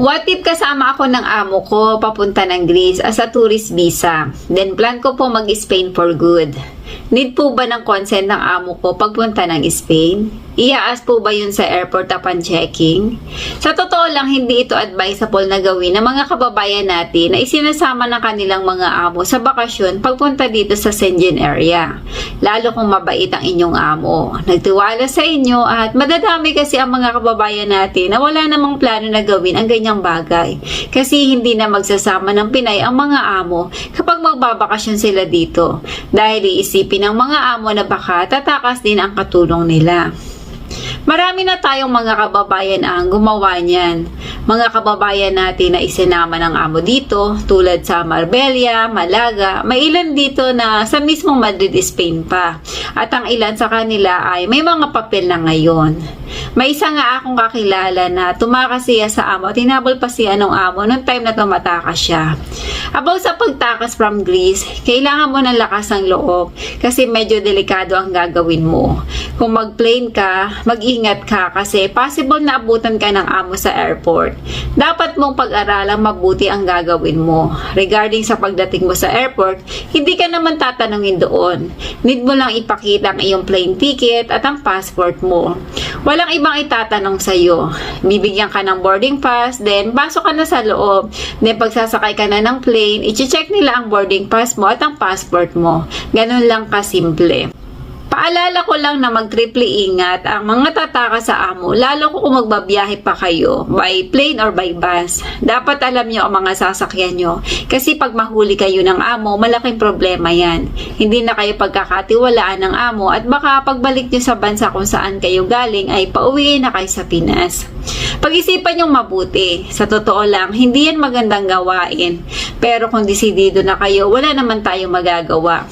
What if kasama ako ng amo ko papunta ng Greece as a tourist visa? Then plan ko po mag-Spain for good. Need po ba ng consent ng amo ko pagpunta ng Spain? Iaas po ba yun sa airport upon checking? Sa totoo lang, hindi ito advisable na gawin ng mga kababayan natin na isinasama ng kanilang mga amo sa bakasyon pagpunta dito sa Schengen area. Lalo kung mabait ang inyong amo. Nagtiwala sa inyo at madadami kasi ang mga kababayan natin na wala namang plano na gawin ang ganyang bagay. Kasi hindi na magsasama ng Pinay ang mga amo kapag magbabakasyon sila dito. Dahil iisipin ng mga amo na baka tatakas din ang katulong nila. Marami na tayong mga kababayan ang gumawa niyan. Mga kababayan natin na isinama ng amo dito, tulad sa Marbella, Malaga, may ilan dito na sa mismong Madrid, Spain pa. At ang ilan sa kanila ay may mga papel na ngayon. May isa nga akong kakilala na tumakas siya sa amo, tinabol pa siya ng amo nung time na tumatakas siya. About sa pagtakas from Greece, kailangan mo ng lakas ng loob kasi medyo delikado ang gagawin mo. Kung mag-plane ka, mag-ingat ka kasi possible na abutan ka ng amo sa airport. Dapat mong pag-aralang mabuti ang gagawin mo. Regarding sa pagdating mo sa airport, hindi ka naman tatanungin doon. Need mo lang ipakita ang iyong plane ticket at ang passport mo. Walang ibang itatanong sa iyo. Bibigyan ka ng boarding pass, then pasok ka na sa loob. Then pagsasakay ka na ng plane, i-check nila ang boarding pass mo at ang passport mo. Ganun lang kasimple. Paalala ko lang na mag-triple ingat ang mga tataka sa amo, lalo kung magbabiyahe pa kayo by plane or by bus. Dapat alam nyo ang mga sasakyan nyo kasi pag mahuli kayo ng amo, malaking problema yan. Hindi na kayo pagkakatiwalaan ng amo at baka pagbalik nyo sa bansa kung saan kayo galing ay pauwiin na kayo sa Pinas. Pag-isipan nyo mabuti. Sa totoo lang, hindi yan magandang gawain. Pero kung desidido na kayo, wala naman tayong magagawa.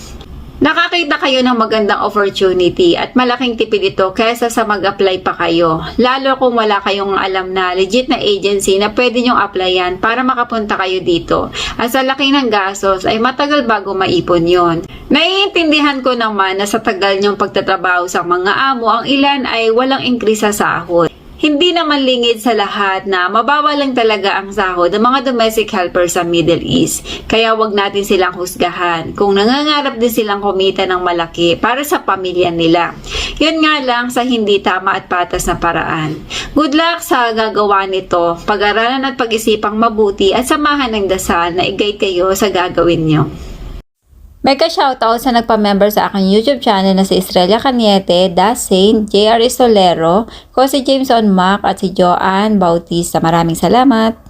Nakakita kayo ng magandang opportunity at malaking tipid ito kaysa sa mag-apply pa kayo. Lalo kung wala kayong alam na legit na agency na pwede nyong applyan para makapunta kayo dito. At sa laki ng gastos ay matagal bago maipon yon. Naiintindihan ko naman na sa tagal nyong pagtatrabaho sa mga amo, ang ilan ay walang increase sa sahod. Hindi naman lingid sa lahat na mababa lang talaga ang sahod ng mga domestic helpers sa Middle East. Kaya wag natin silang husgahan kung nangangarap din silang kumita ng malaki para sa pamilya nila. Yun nga lang sa hindi tama at patas na paraan. Good luck sa gagawa nito. Pag-aralan at pag-isipang mabuti at samahan ng dasal na i-guide kayo sa gagawin nyo. Mega shoutout sa nagpa-member sa aking YouTube channel na si Estrella Caniete, Das Saint, JR Solero, ko si Jameson Mac at si Joanne Bautista. Maraming salamat!